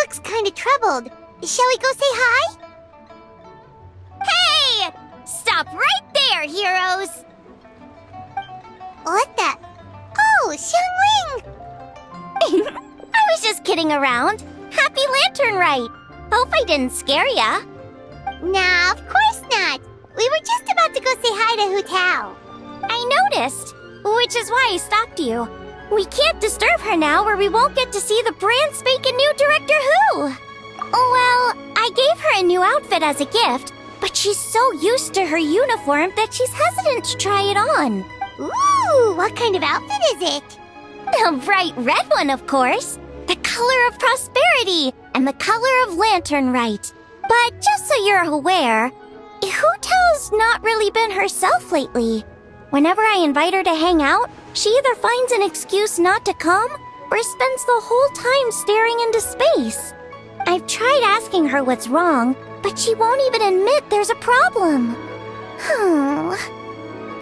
looks kinda troubled. Shall we go say hi? Hey! Stop right there, heroes! What the? Oh, Xiangling! I was just kidding around. Happy Lantern Rite. Hope I didn't scare ya. Nah, of course not. We were just about to go say hi to Hu Tao. I noticed, which is why I stopped you. We can't disturb her now or we won't get to see the brand spanking new Director Who. Well, I gave her a new outfit as a gift, but she's so used to her uniform that she's hesitant to try it on. Ooh, what kind of outfit is it? A bright red one, of course. The color of prosperity and the color of Lantern Rite. But just so you're aware, Hu Tao's not really been herself lately. Whenever I invite her to hang out, she either finds an excuse not to come or spends the whole time staring into space. I've tried asking her what's wrong, but she won't even admit there's a problem.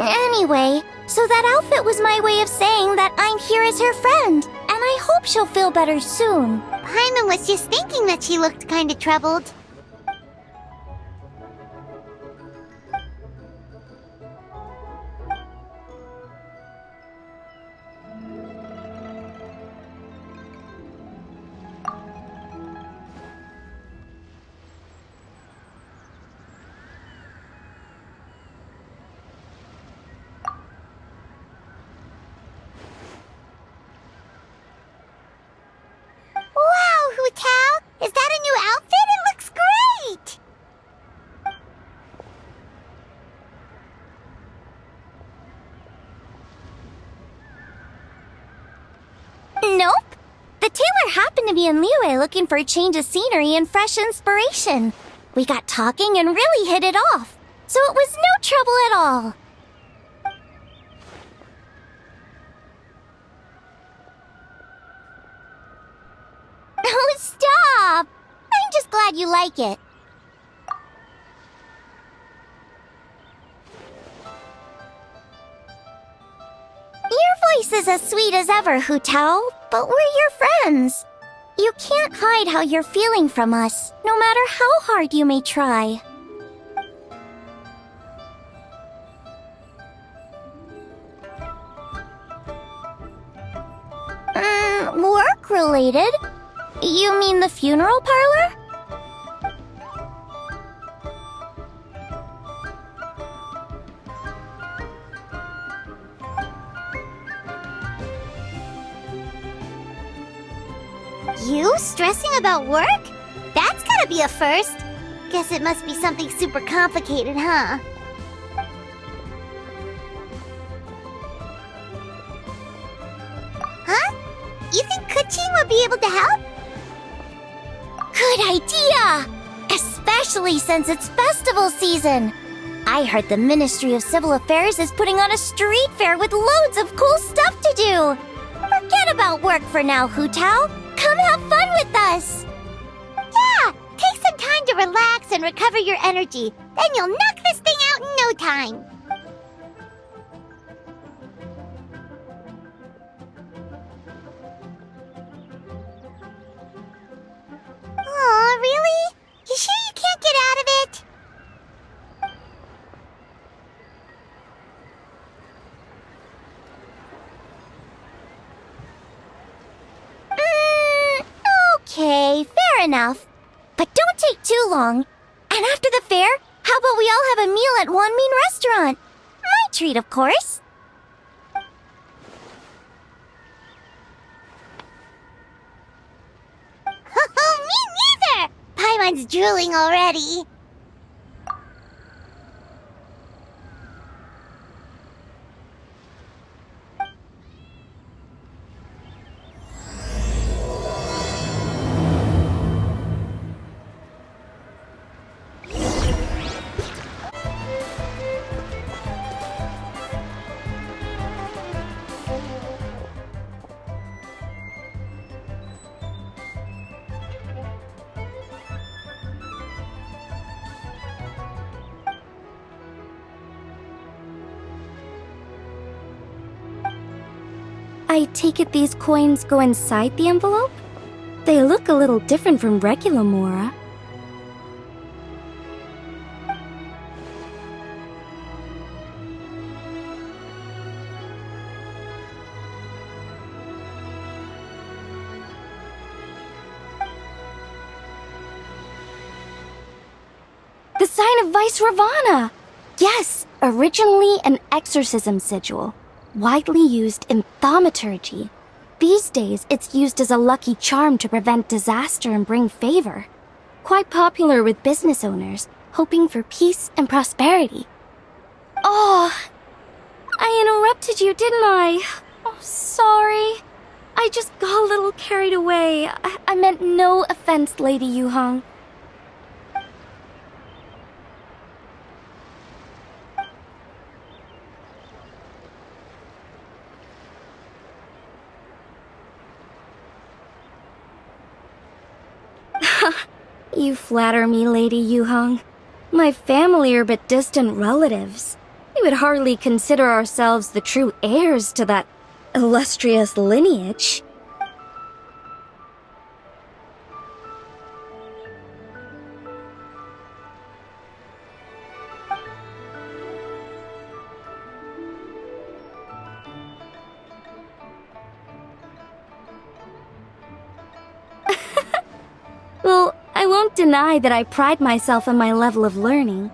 Anyway, so that outfit was my way of saying that I'm here as her friend, and I hope she'll feel better soon. Paimon was just thinking that she looked kinda troubled. Wow, Hu Tao! Is that a new outfit? It looks great! Nope. The tailor happened to be in Liyue looking for a change of scenery and fresh inspiration. We got talking and really hit it off, so it was no trouble at all. Oh, stop! I'm just glad you like it. Your voice is as sweet as ever, Hu Tao, but we're your friends. You can't hide how you're feeling from us, no matter how hard you may try. Work-related? You mean the funeral parlor? You stressing about work? That's gotta be a first. Guess it must be something super complicated, huh? Huh? You think Kuchin would be able to help? Good idea! Especially since it's festival season. I heard the Ministry of Civil Affairs is putting on a street fair with loads of cool stuff to do. Forget about work for now, Hu Tao. Come have fun with us. Yeah, take some time to relax and recover your energy. Then you'll knock this thing out in no time. Aw, really? You sure you can't get out of it? Okay, fair enough. But don't take too long. And after the fair, how about we all have a meal at Wanmin Restaurant? My treat, of course. Me neither! Paimon's drooling already. I take it these coins go inside the envelope? They look a little different from regular Mora. The sign of Vice Ravana! Yes, originally an exorcism sigil, widely used in thaumaturgy. These days, it's used as a lucky charm to prevent disaster and bring favor. Quite popular with business owners, hoping for peace and prosperity. Oh, I interrupted you, didn't I? Oh, sorry. I just got a little carried away. I meant no offense, Lady Yuhong. You flatter me, Lady Yuhong. My family are but distant relatives. We would hardly consider ourselves the true heirs to that illustrious lineage. Well, I won't deny that I pride myself on my level of learning.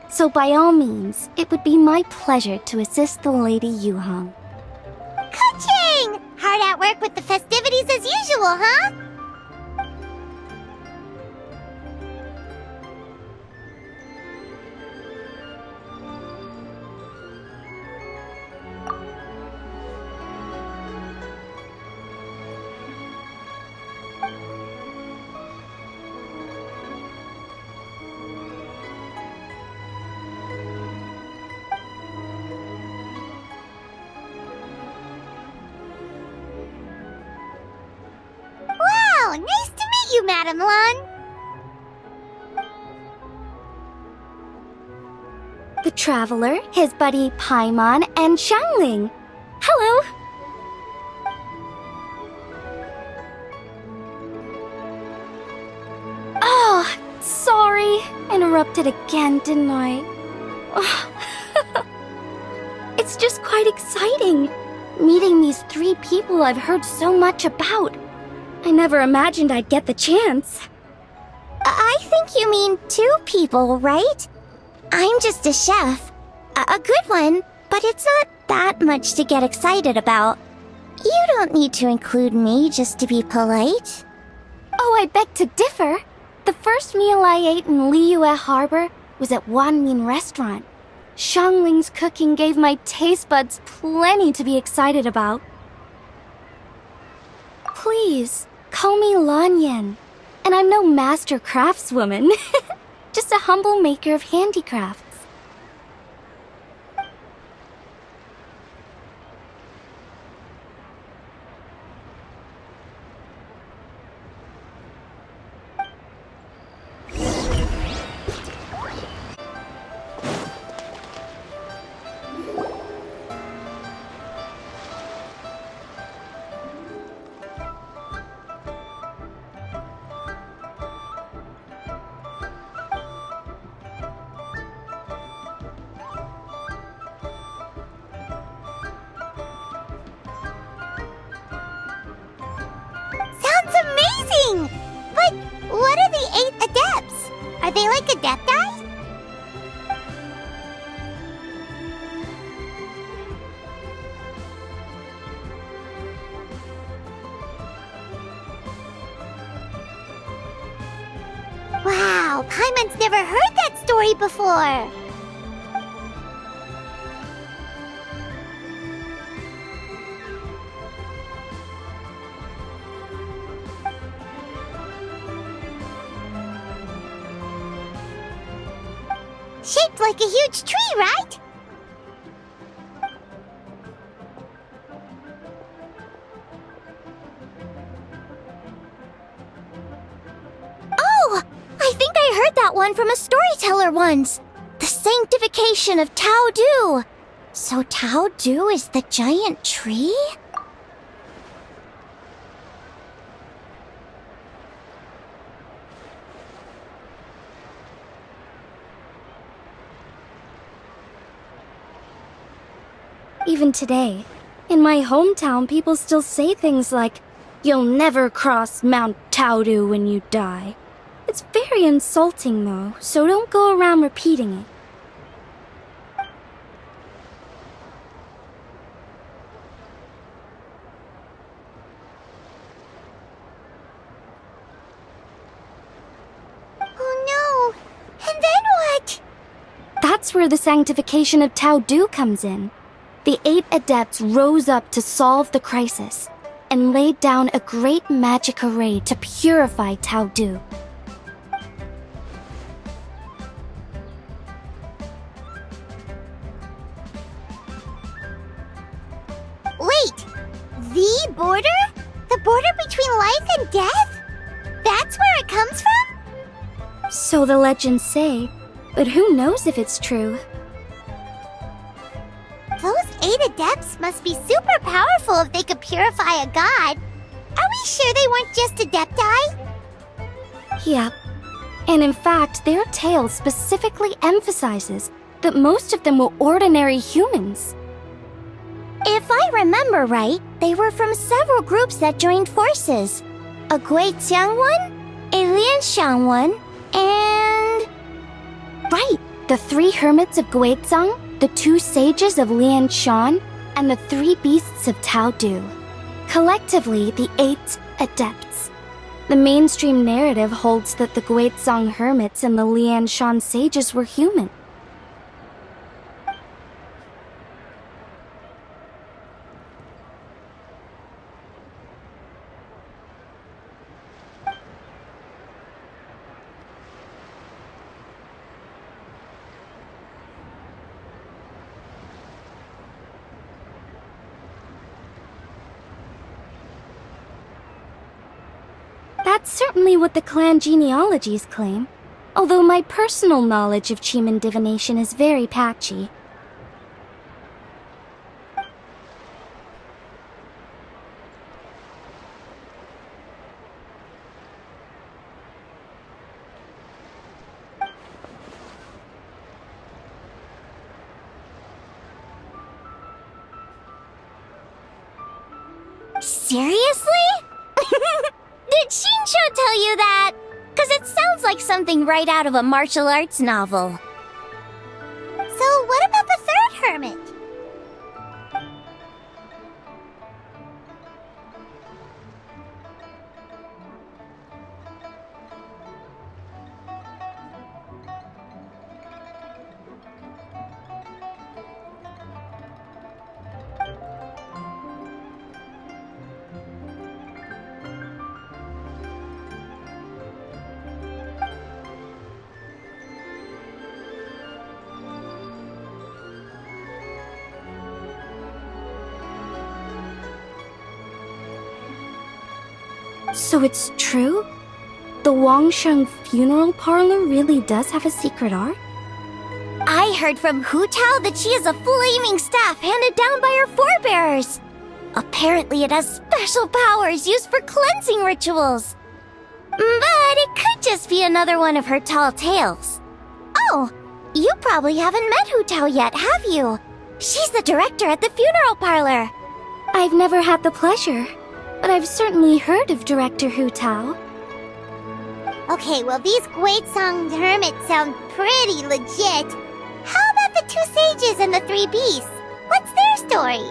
So by all means, it would be my pleasure to assist the Lady Yuhong. Ka-ching! Hard at work with the festivities as usual, huh? Wow, nice to meet you, Madam Lan. The Traveler, his buddy Paimon, and Xiangling. Hello! Oh, sorry. Interrupted again, didn't I? It's just quite exciting. Meeting these 3 people I've heard so much about. I never imagined I'd get the chance. I think you mean 2 people, right? I'm just a chef. A good one, but it's not that much to get excited about. You don't need to include me just to be polite. Oh, I beg to differ. The first meal I ate in Liyue Harbor was at Wanmin Restaurant. Xiangling's cooking gave my taste buds plenty to be excited about. Please, call me Lanyan. And I'm no master craftswoman. Just a humble maker of handicrafts. Sounds amazing! But what are the 8 adepts? Are they like adepti? Wow, Paimon's never heard that story before. Shaped like a huge tree, right? Oh! I think I heard that one from a storyteller once. The sanctification of Tao Du. So Tao Du is the giant tree? Even today, in my hometown, people still say things like, "You'll never cross Mount Taodu when you die." It's very insulting, though, so don't go around repeating it. Oh no! And then what? That's where the sanctification of Taodu comes in. The 8 adepts rose up to solve the crisis and laid down a great magic array to purify Taodu. Wait! The border? The border between life and death? That's where it comes from? So the legends say, but who knows if it's true? Those 8 adepts must be super powerful if they could purify a god. Are we sure they weren't just adepti? Yep. And in fact, their tale specifically emphasizes that most of them were ordinary humans. If I remember right, they were from several groups that joined forces. A Guixiang one, a Lianshan one, and... Right, the 3 hermits of Guizang, the 2 sages of Lianshan, and the 3 beasts of Taodu. Collectively, the 8 adepts. The mainstream narrative holds that the Guizang hermits and the Lianshan sages were human. That's certainly what the clan genealogies claim, although my personal knowledge of Chiman divination is very patchy. Seriously? Did Shinsho tell you that? 'Cause it sounds like something right out of a martial arts novel. So what about the 3rd hermit? So it's true? The Wangsheng funeral parlor really does have a secret art? I heard from Hu Tao that she has a flaming staff handed down by her forebears. Apparently it has special powers used for cleansing rituals. But it could just be another one of her tall tales. Oh, you probably haven't met Hu Tao yet, have you? She's the director at the funeral parlor. I've never had the pleasure, but I've certainly heard of Director Hu Tao. Okay, well these Guizang hermits sound pretty legit. How about the 2 sages and the 3 beasts? What's their story?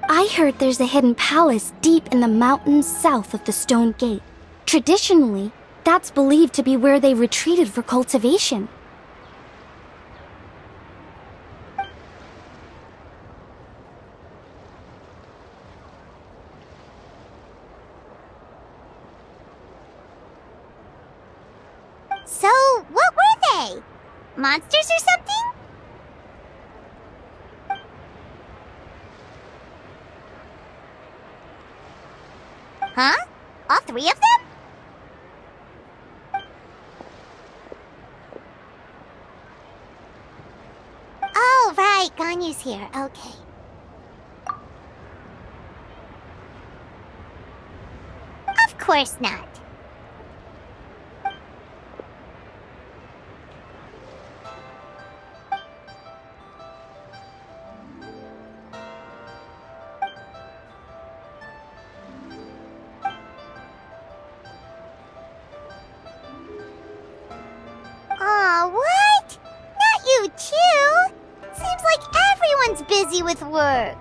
I heard there's a hidden palace deep in the mountains south of the Stone Gate. Traditionally, that's believed to be where they retreated for cultivation. So, what were they? Monsters or something? Huh? All 3 of them? Oh, right, Ganyu's here. Okay. Of course not. Aw, what? Not you too? Seems like everyone's busy with work.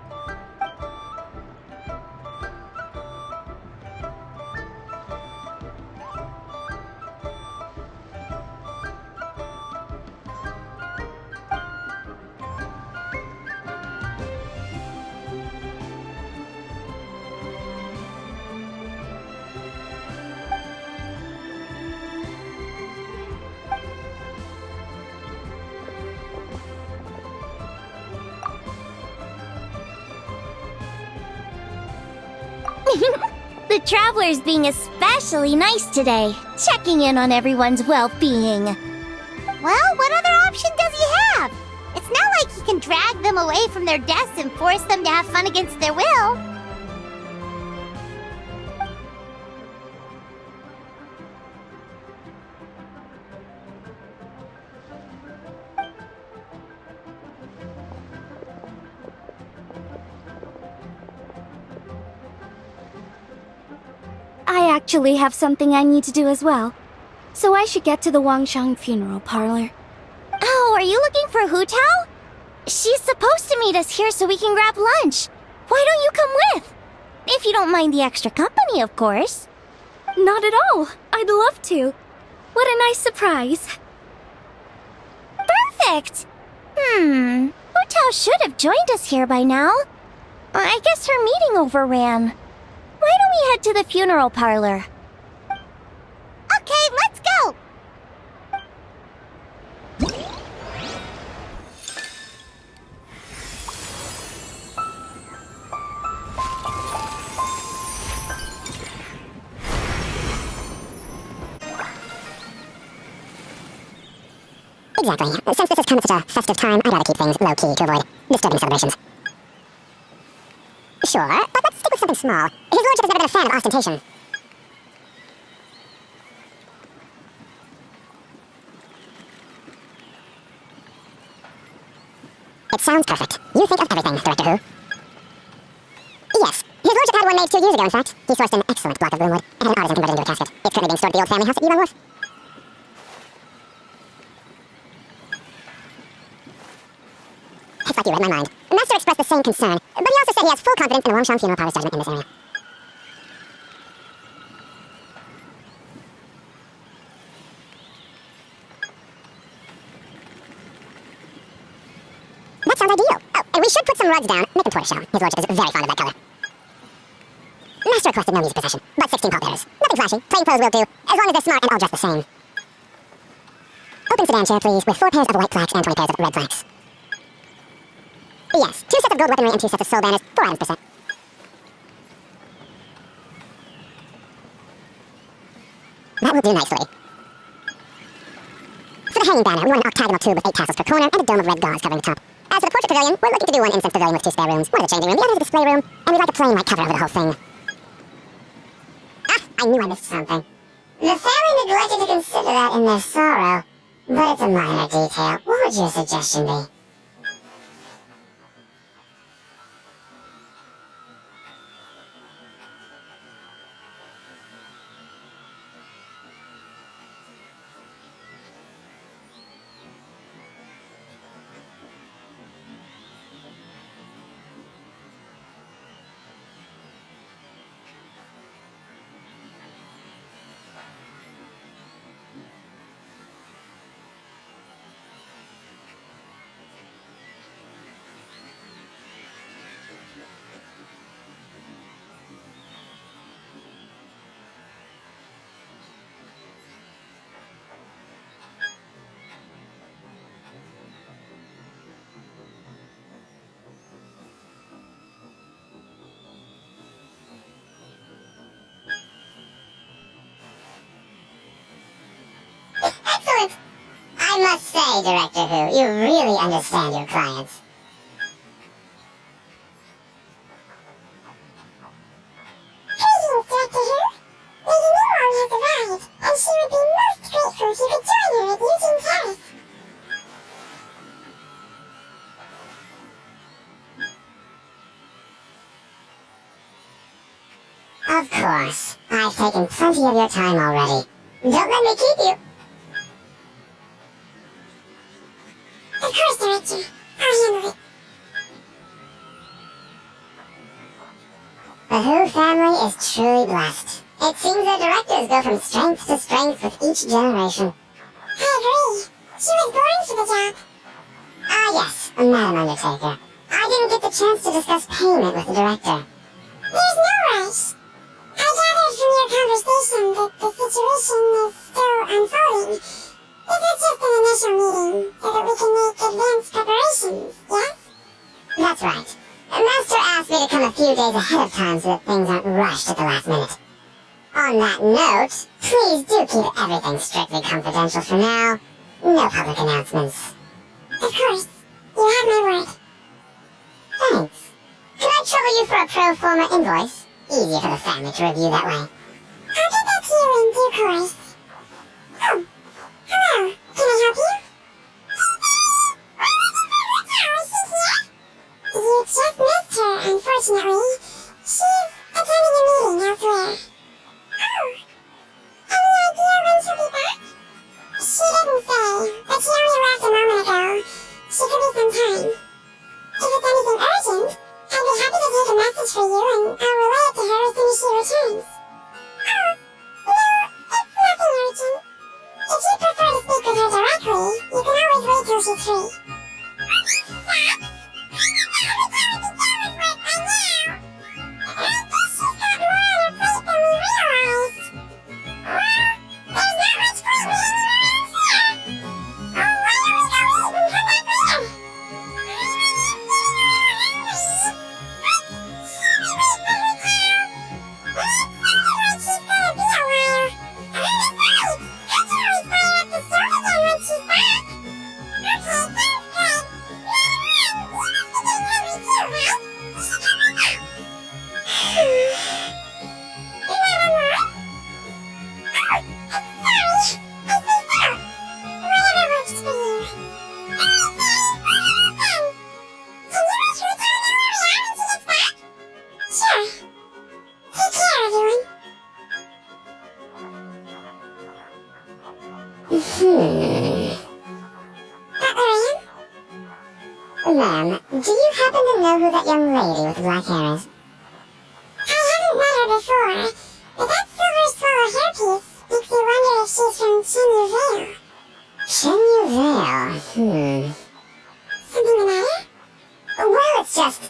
The traveler's being especially nice today, checking in on everyone's well-being. Well, what other option does he have? It's not like he can drag them away from their desks and force them to have fun against their will. I actually have something I need to do as well. So I should get to the Wangshang funeral parlor. Oh, are you looking for Hu Tao? She's supposed to meet us here so we can grab lunch. Why don't you come with? If you don't mind the extra company, of course. Not at all. I'd love to. What a nice surprise. Perfect! Hu Tao should have joined us here by now. I guess her meeting overran. Why don't we head to the funeral parlor? Okay, let's go! Exactly. Since this has come at such a festive time, I'd rather keep things low-key to avoid disturbing celebrations. Sure, but let's stick with something small. His lordship has never been a fan of ostentation. It sounds perfect. You think of everything, Director Who. Yes, his lordship had one made 2 years ago, in fact. He sourced an excellent block of broomwood and had an artisan convert it into a casket. It's currently being stored at the old family house at Yulon Wharf. It's like you read my mind. The Master expressed the same concern, but he also said he has full confidence in the Wangshang funeral parlor's judgment in this area. That sounds ideal. Oh, and we should put some rugs down. Make them tortoiseshell. His lordship is very fond of that color. Master requested no music procession, but 16 pallbearers. Nothing flashy. Plain clothes will do, as long as they're smart and all dressed the same. Open sedan chair, please, with 4 pairs of white plaques and 20 pairs of red plaques. Yes, 2 sets of gold weaponry and 2 sets of soul banners, 4 items per set. That will do nicely. For the hanging banner, we want an octagonal tube with 8 tassels per corner and a dome of red gauze covering the top. As for the portrait pavilion, we're looking to do one incense pavilion with 2 spare rooms. One is a changing room, the other is a display room, and we'd like a plain white cover over the whole thing. Ah, I knew I missed something. The family neglected to consider that in their sorrow, but it's a minor detail. What would your suggestion be? Excellent! I must say, Director Who, you really understand your clients. Greetings, Director Who. course. I've taken plenty of your time already. Don't let me keep you. Of course, Director. I'll handle it. The Who family is truly blessed. It seems their directors go from strength to strength with each generation. I agree. She was born for the job. Ah yes, Madam Undertaker. I didn't get the chance to discuss payment with the director. There's no rush. I gathered from your conversation that the situation is still unfolding. This is just an initial meeting so that we can make advanced preparations, yes? That's right. The Master asked me to come a few days ahead of time so that things aren't rushed at the last minute. On that note, please do keep everything strictly confidential for now. No public announcements. Of course. You have my word. Thanks. Can I trouble you for a pro forma invoice? Easier for the family to review that way. I'll get back to you in due course. Oh, hello. Can I help you? You just missed her, unfortunately. She's attending a meeting elsewhere. Oh, any idea when she'll be back? She didn't say, but she only left a moment ago. She could be some time. If it's anything urgent, I'd be happy to take a message for you and I'll relay it to her as soon as she returns. Oh, no, it's nothing urgent. If you prefer to speak with her directly, you can always wait till she's free. Ma'am, do you happen to know who that young lady with the black hair is? I haven't met her before, but that silver swirl hairpiece makes you wonder if she's from Chenyu Vale. Chenyu Vale? Something the matter? Well, it's just...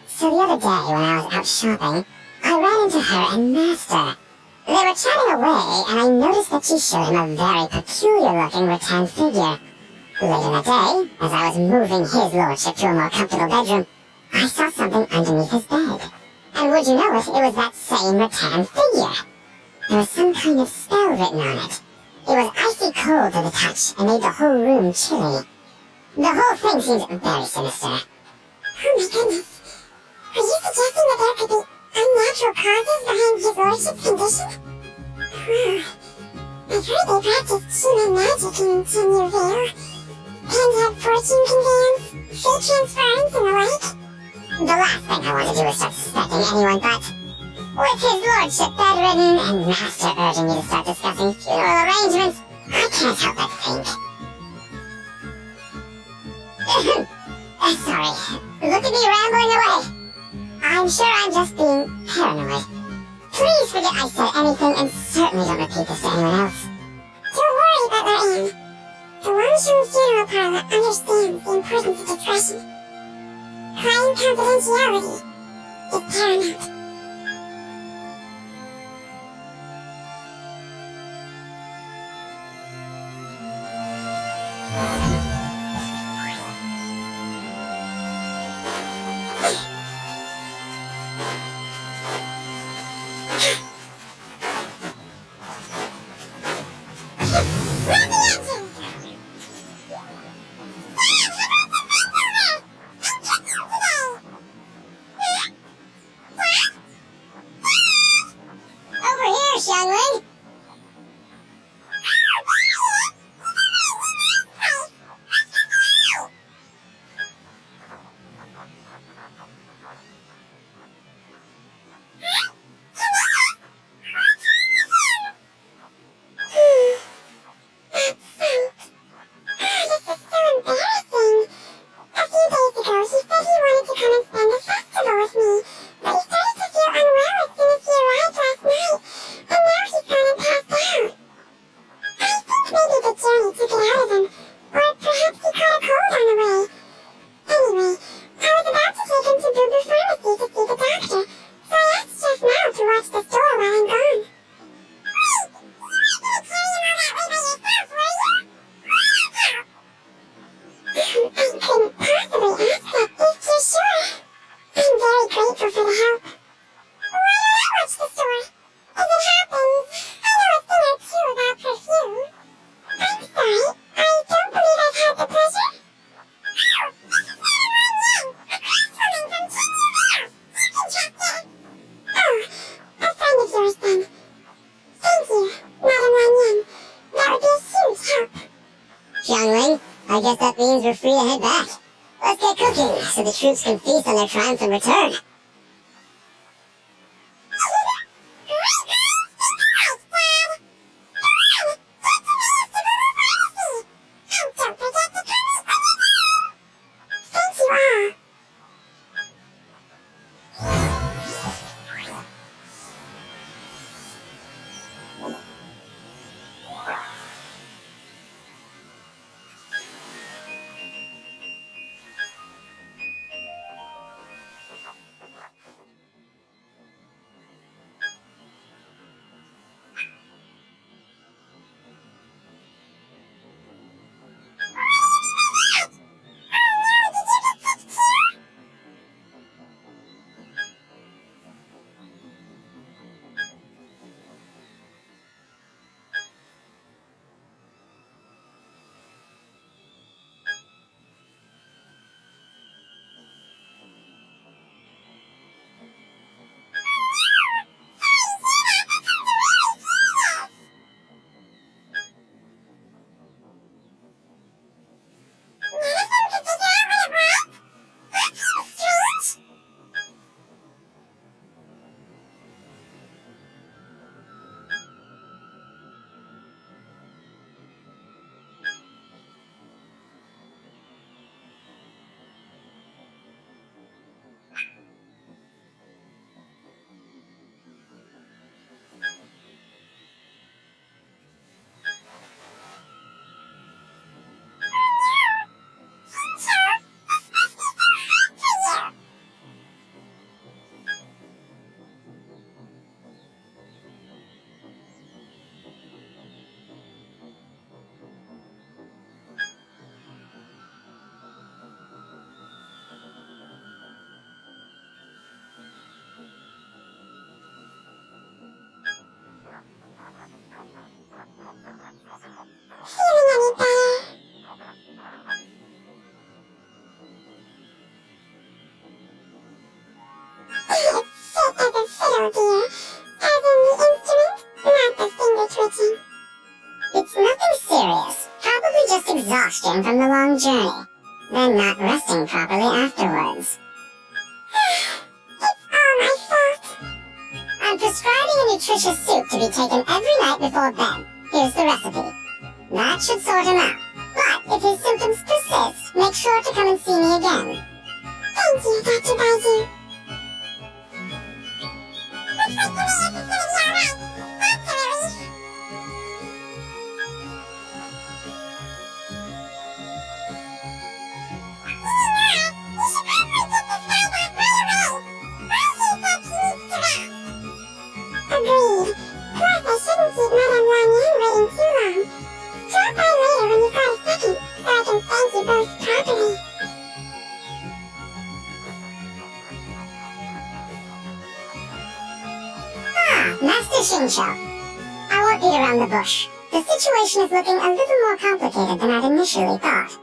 So the other day when I was out shopping, I ran into her and Master. They were chatting away, and I noticed that she showed him a very peculiar-looking rattan figure. Later that day, as I was moving his lordship to a more comfortable bedroom, I saw something underneath his bed. And would you know it, it was that same rattan figure. There was some kind of spell written on it. It was icy cold to the touch and made the whole room chilly. The whole thing seemed very sinister. Oh my goodness. Are you suggesting that there could be unnatural causes behind his lordship's condition? I've heard they practice human magic in Chenyu Vale. Hand-held fortune conveyance, fate transference, and the like. The last thing I want to do is start suspecting anyone, but with his lordship bedridden and Master urging me to start discussing funeral arrangements, I can't help but think. Sorry, look at me rambling away. I'm sure I'm just being paranoid. Please forget I said anything and certainly don't repeat this to anyone else. Don't worry, Butler Anne. The Longshan Funeral Parlor understands the importance of discretion. Client confidentiality is paramount. What? while I'm gone. Wait, you might be able to carry him all that way by yourself, were you? I couldn't possibly ask that if you're sure. I'm very grateful for the help. Why don't I watch the store? As it happens, I know a thing or two about perfume. I'm sorry, I don't believe I've had the pleasure. Oh, this is Natlan! A craftswoman from Genshin! You can trust her. Oh, a friend of yours then. Thank you, Natlan. That would be a huge help. Xiangling, I guess that means we're free to head back. Let's get cooking, so the troops can feast on their triumphant return. Feeling any better? It's fit as a fiddle, dear. As in the instrument, not the finger twitching. It's nothing serious. Probably just exhaustion from the long journey. Then not resting properly afterwards. It's all my fault. I'm prescribing a nutritious soup to be taken every night before bed. Here's the recipe. That should sort him out. But if his symptoms persist, make sure to come and see me again. Thank you, Dr. Baizu. Looks like Elias is gonna be alright. That's a relief. You should probably get this guy back right away. Baizu said he needs to rest. Agreed. Plus, I shouldn't keep Madame Lanyan waiting too long. Drop by later when you've got a second, so I can thank you both properly. Master Shincho. I won't beat around the bush. The situation is looking a little more complicated than I'd initially thought.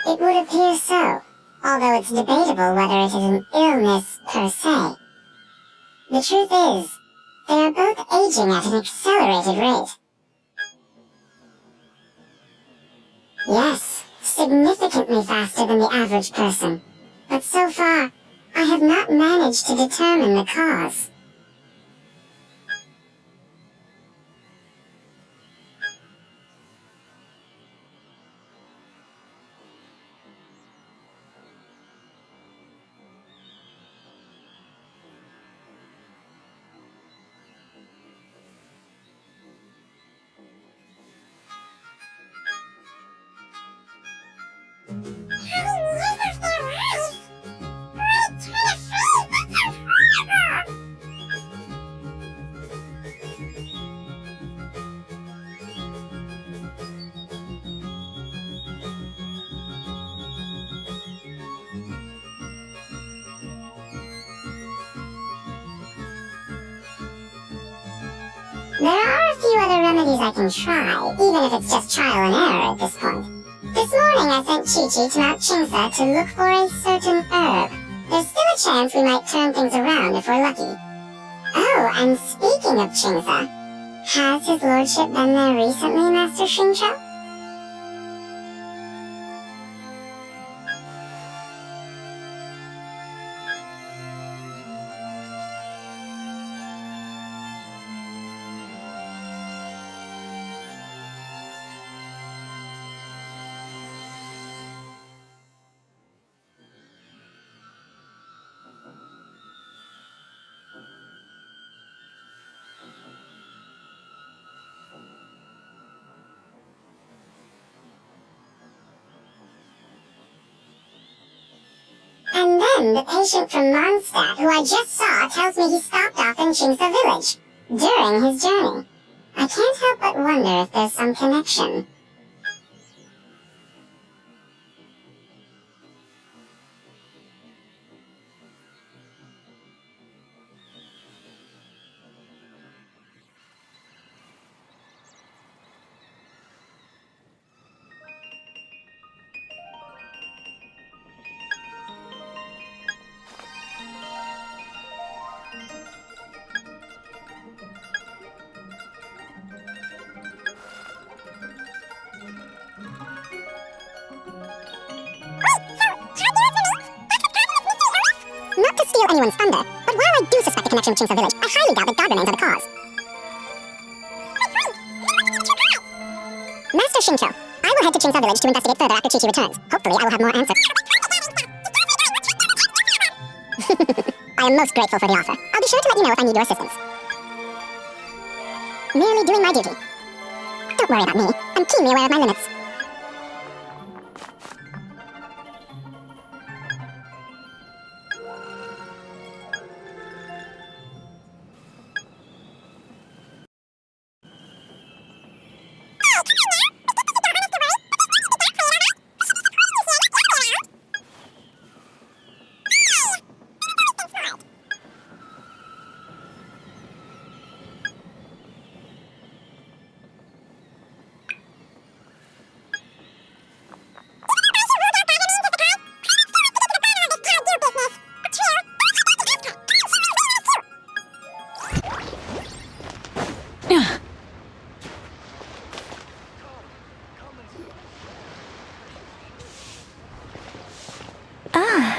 It would appear so, although it's debatable whether it is an illness per se. The truth is, they are both aging at an accelerated rate. Yes, significantly faster than the average person. But so far, I have not managed to determine the cause. There are a few other remedies I can try, even if it's just trial and error at this point. This morning I sent Chi-Chi to Mount Chingsa to look for a certain herb. There's still a chance we might turn things around if we're lucky. Oh, and speaking of Chingsa, has his lordship been there recently, Master Xingqiu? And then the patient from Mondstadt, who I just saw, tells me he stopped off in Chingsa village during his journey. I can't help but wonder if there's some connection. Not to steal anyone's thunder, but while I do suspect a connection with Chingsa village, I highly doubt that god remains are the cause. Master Xingqiu, I will head to Chingsa village to investigate further after Chi-Chi returns. Hopefully I will have more answers. I am most grateful for the offer. I'll be sure to let you know if I need your assistance. Merely doing my duty. Don't worry about me. I'm keenly aware of my limits.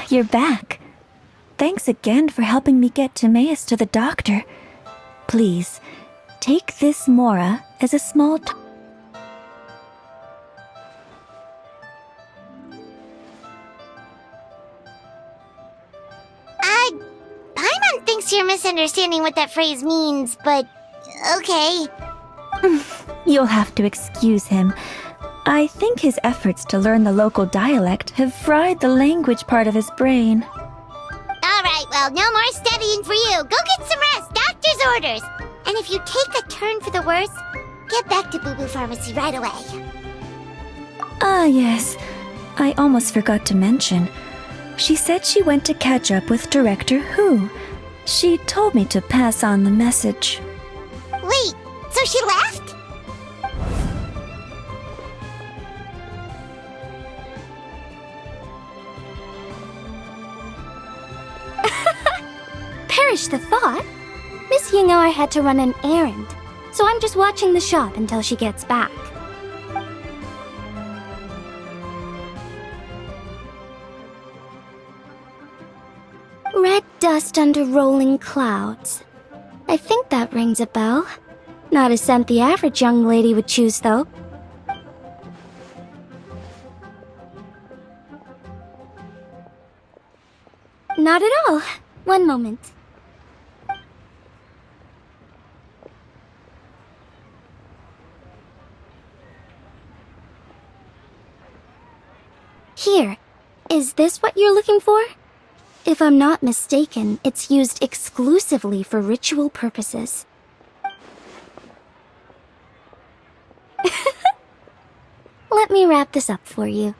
You're back. Thanks again for helping me get Timaeus to the doctor. Please, take this Mora as a small Paimon thinks you're misunderstanding what that phrase means, but okay. You'll have to excuse him. I think his efforts to learn the local dialect have fried the language part of his brain. Alright, well, no more studying for you. Go get some rest. Doctor's orders. And if you take a turn for the worse, get back to Boo Boo Pharmacy right away. Ah, yes. I almost forgot to mention. She said she went to catch up with Director Hu. She told me to pass on the message. Wait, so she left? Perish the thought. Miss Ying'er had to run an errand, so I'm just watching the shop until she gets back. Red dust under rolling clouds. I think that rings a bell. Not a scent the average young lady would choose, though. Not at all. One moment. Here. Is this what you're looking for? If I'm not mistaken, it's used exclusively for ritual purposes. Let me wrap this up for you.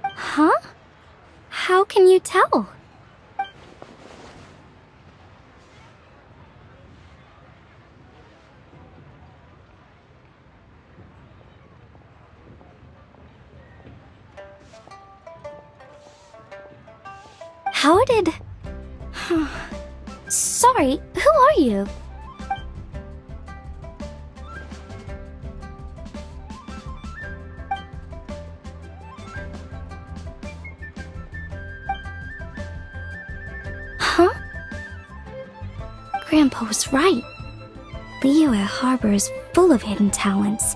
Huh? How can you tell? How did... Sorry, who are you? Huh? Grandpa was right. Liyue Harbor is full of hidden talents.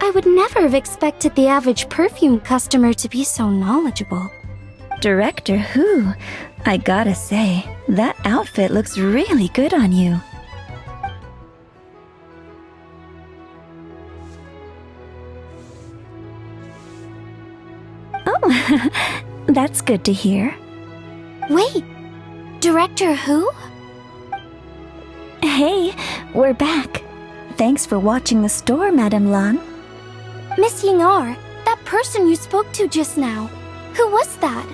I would never have expected the average perfume customer to be so knowledgeable. Director Who? I gotta say, that outfit looks really good on you. Oh, that's good to hear. Wait, Director Who? Hey, we're back. Thanks for watching the store, Madame Lan. Miss Ying'er, that person you spoke to just now. Who was that?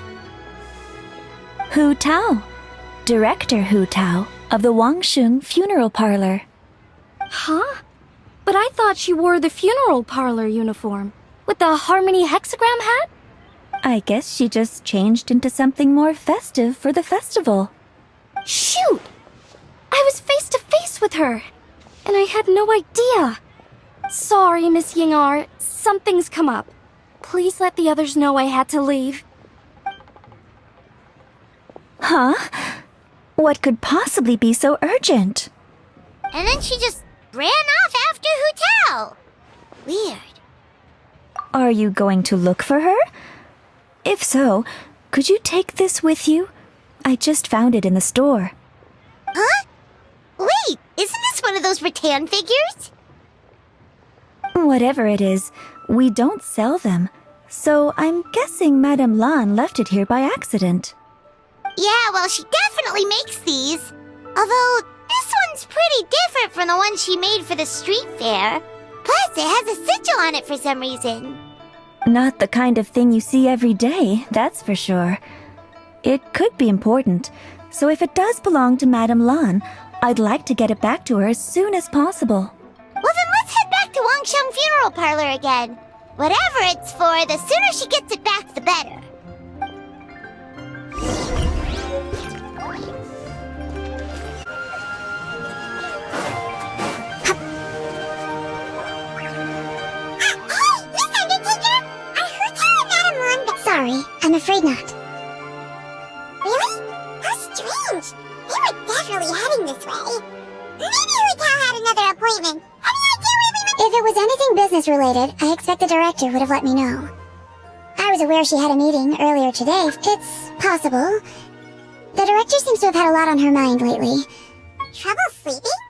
Hu Tao. Director Hu Tao of the Wangsheng Funeral Parlor. Huh? But I thought she wore the funeral parlor uniform, with the Harmony hexagram hat? I guess she just changed into something more festive for the festival. Shoot! I was face to face with her, and I had no idea. Sorry, Miss Ying'er, something's come up. Please let the others know I had to leave. Huh? What could possibly be so urgent? And then she just ran off after Hu Tao. Weird. Are you going to look for her? If so, could you take this with you? I just found it in the store. Huh? Wait, isn't this one of those rattan figures? Whatever it is, we don't sell them. So I'm guessing Madame Lan left it here by accident. Yeah, well, she definitely makes these. Although, this one's pretty different from the one she made for the street fair. Plus, it has a sigil on it for some reason. Not the kind of thing you see every day, that's for sure. It could be important, so if it does belong to Madame Lan, I'd like to get it back to her as soon as possible. Well, then let's head back to Wangsheng Funeral Parlor again. Whatever it's for, the sooner she gets it back, the better. Sorry, I'm afraid not. Really? How strange. They were definitely heading this way. Maybe Hu Tao had another appointment. Any idea where we went? If it was anything business related, I expect the director would have let me know. I was aware she had a meeting earlier today. It's possible. The director seems to have had a lot on her mind lately. Trouble sleeping?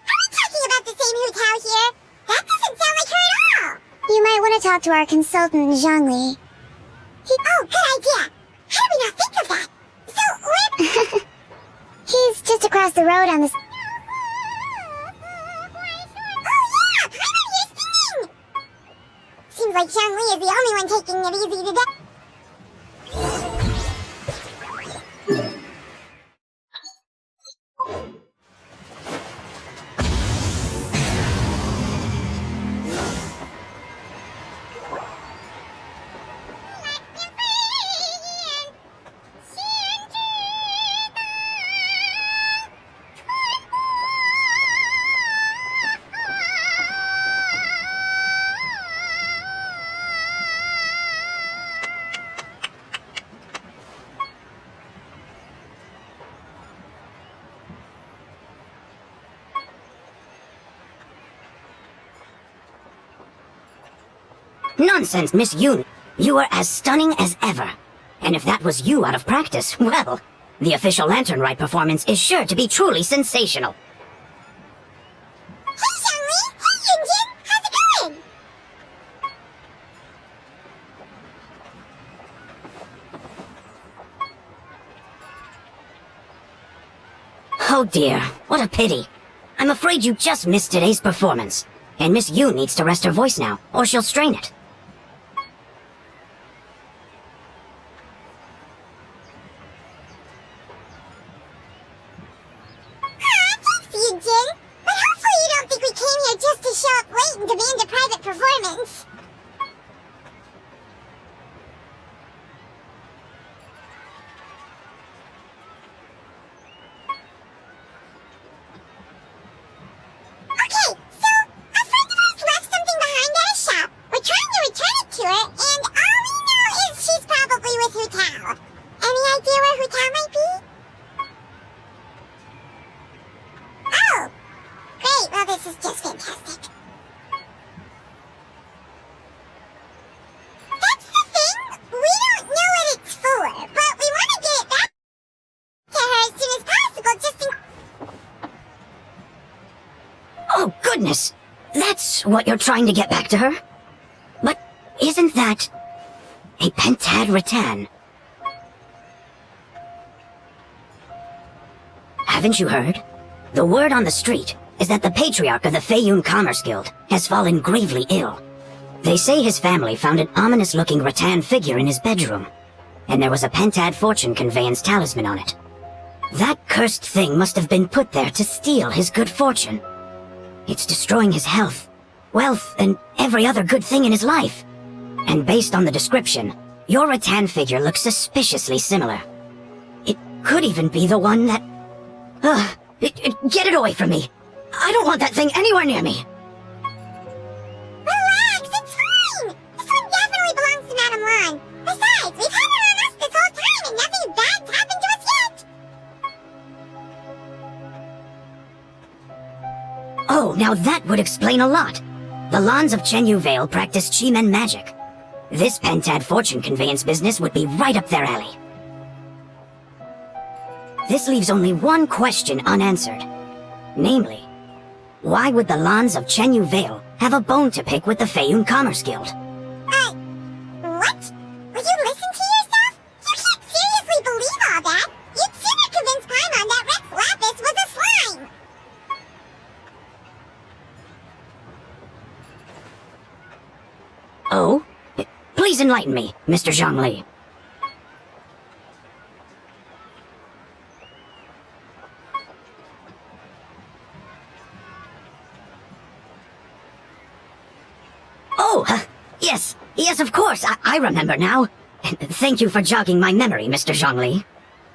Are we talking about the same Hu Tao here? That doesn't sound like her at all. You might want to talk to our consultant, Zhongli. Oh, good idea! How did we not think of that? So, where... He's just across the road on this... Oh yeah! I'm out here singing! Seems like Zhongli is the only one taking it easy today. Nonsense, Miss Yoon. You are as stunning as ever. And if that was you out of practice, well, the official Lantern Rite performance is sure to be truly sensational. Hey, Zhongli! Hey, Yunjin! How's it going? Oh dear, what a pity. I'm afraid you just missed today's performance. And Miss Yoon needs to rest her voice now, or she'll strain it. nonsense. Okay, so a friend of ours left something behind at a shop. We're trying to return it to her, and all we know is she's probably with Hu Tao. Any idea where Hu Tao might be? Oh, great. Well, this is just fantastic. That's the thing. We don't know what it's for, but we want to get it back to her as soon as possible, just in... Oh, goodness! That's what you're trying to get back to her? But isn't that a pentad rattan? Haven't you heard? The word on the street is that the patriarch of the Feiyun Commerce Guild has fallen gravely ill. They say his family found an ominous-looking rattan figure in his bedroom, and there was a pentad fortune conveyance talisman on it. That cursed thing must have been put there to steal his good fortune. It's destroying his health, wealth, and every other good thing in his life. And based on the description, your rattan figure looks suspiciously similar. It could even be the one that... get it away from me! I don't want that thing anywhere near me! Relax, it's fine! This one definitely belongs to Madame Lan. Besides, we've had her on us this whole time and nothing bad's happened to us yet! Oh, now that would explain a lot. The Lans of Chenyu Vale practice Chi-Men magic. This pentad fortune conveyance business would be right up their alley. This leaves only one question unanswered. Namely, why would the Lans of Chenyu Vale have a bone to pick with the Feiyun Commerce Guild? What? Will you listen to yourself? You can't seriously believe all that! You'd sooner convince Paimon that Rex Lapis was a slime! Oh? Please enlighten me, Mr. Zhongli. Oh, yes, of course, I remember now. Thank you for jogging my memory, Mr. Zhongli.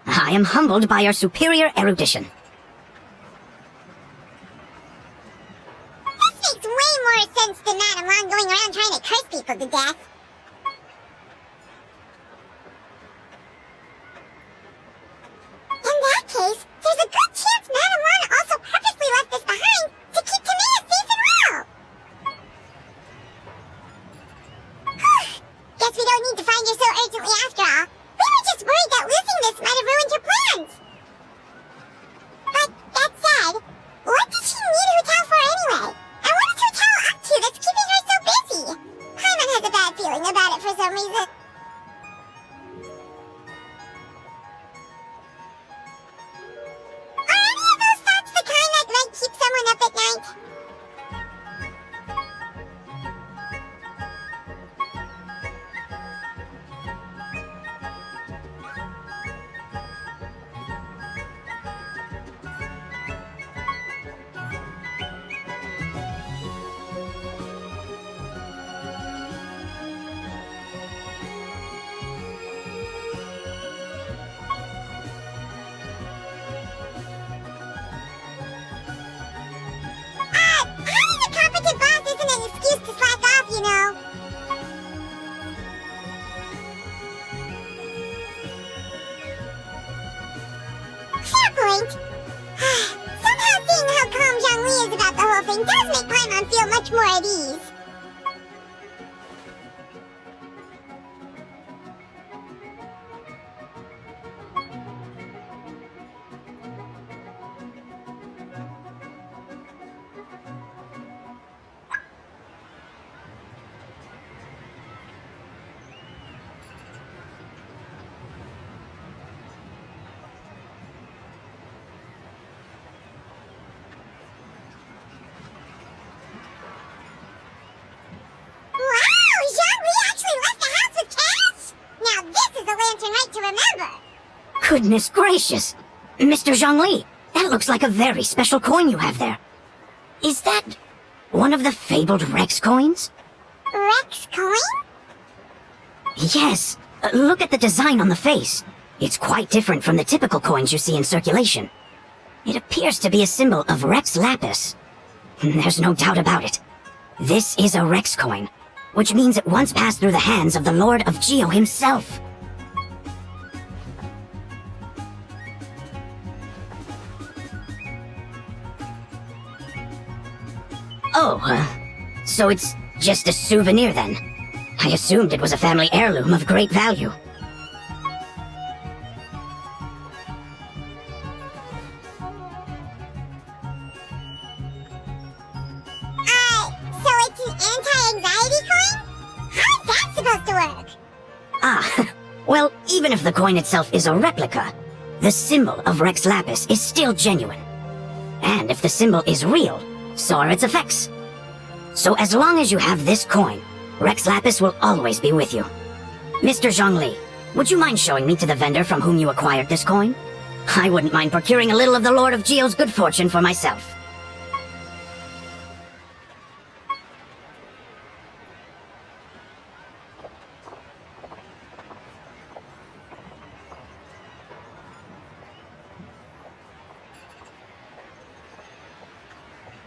I am humbled by your superior erudition. This makes way more sense than Madame Lan going around trying to curse people to death. In that case, there's a good chance Madame Lan also purposely left this behind to keep Tamia safe and well. Guess we don't need to find her so urgently after all. We were just worried that losing this might have ruined her plans. But that said, what did she need Hu Tao for anyway? And what is Hu Tao up to that's keeping her so busy? Paimon has a bad feeling about it for some reason. Are any of those thoughts the kind that might keep someone up at night? Having a competent boss isn't an excuse to slack off, you know. Fair point. Somehow seeing how calm Zhongli is about the whole thing does make Paimon feel much more at ease. Goodness gracious! Mr. Zhongli, that looks like a very special coin you have there. Is that one of the fabled Rex coins? Rex coin? Yes, look at the design on the face. It's quite different from the typical coins you see in circulation. It appears to be a symbol of Rex Lapis. There's no doubt about it. This is a Rex coin, which means it once passed through the hands of the Lord of Geo himself. Oh, so it's just a souvenir then? I assumed it was a family heirloom of great value. So it's an anti-anxiety coin? How's that supposed to work? Ah, well, even if the coin itself is a replica, the symbol of Rex Lapis is still genuine. And if the symbol is real, so are its effects. So as long as you have this coin, Rex Lapis will always be with you. Mr. Zhongli, would you mind showing me to the vendor from whom you acquired this coin? I wouldn't mind procuring a little of the Lord of Geo's good fortune for myself.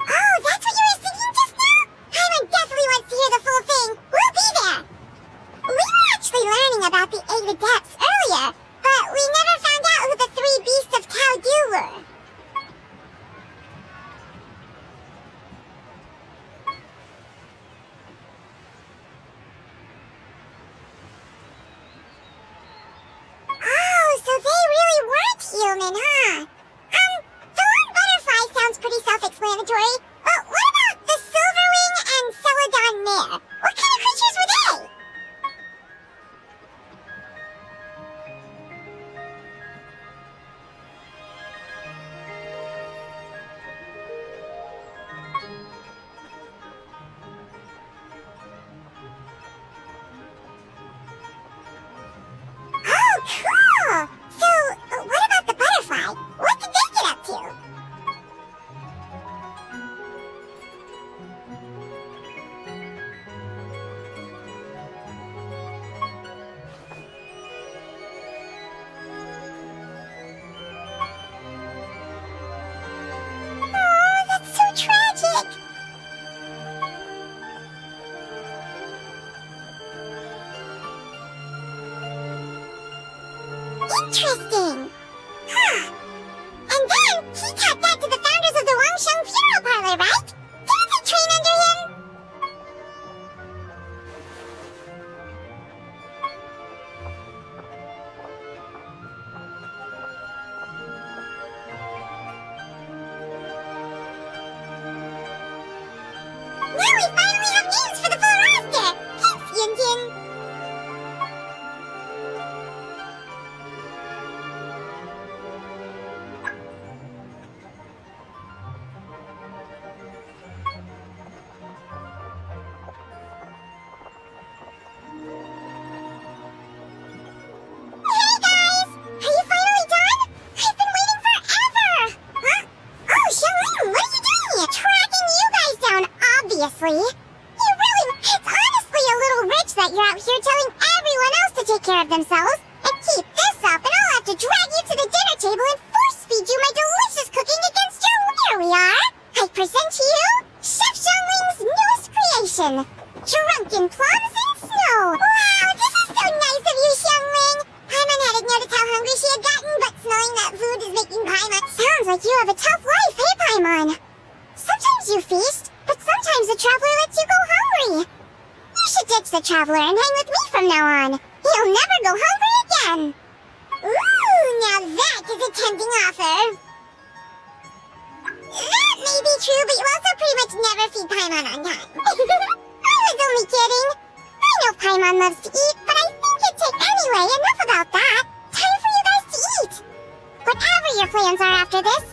Oh, that's what you were thinking just now? Paimon definitely wants to hear the full thing. We'll be there. We were actually learning about the 8 adepts earlier, but we never found out who the 3 beasts of Tao Du were. Oh, so they really weren't human, huh? The one butterfly sounds pretty self-explanatory. But what about the Silverwing and Celadon Mare? What kind of creatures were they? Oh, cool! So, what about the butterfly? What did they get up to? Oh, that's so tragic! Interesting! Huh. And then, he taught that to the founders of the Wangsheng Funeral Parlor, right? Didn't they train under him? Now we finally have names for the full roster! Thanks, Yunjin! Hey guys! Are you finally done? I've been waiting forever! Huh? Oh, Xiangling, what are you doing? Tracking you guys down, obviously. You really... It's honestly a little rich that you're out here telling everyone else to take care of themselves. And keep this up, and I'll have to drag you to the dinner table and force-feed you my delicious cooking against your will. Here we are. I present to you Chef Xiangling's newest creation. Drunken plums in snow. Wow, this is so nice of you, Xiangling. Paimon had ignored how hungry she had gotten, but smelling that food is making Paimon... Sounds like you have a tough life, hey, Paimon? Sometimes you feast, but sometimes the traveler lets you go hungry. You should ditch the traveler and hang with me from now on. You'll never go hungry again. Ooh, now that is a tempting offer. That may be true, but you also pretty much never feed Paimon on time. I was only kidding. I know Paimon loves to eat, but I think it's anyway, enough about that. Time for you guys to eat. Whatever your plans are after this,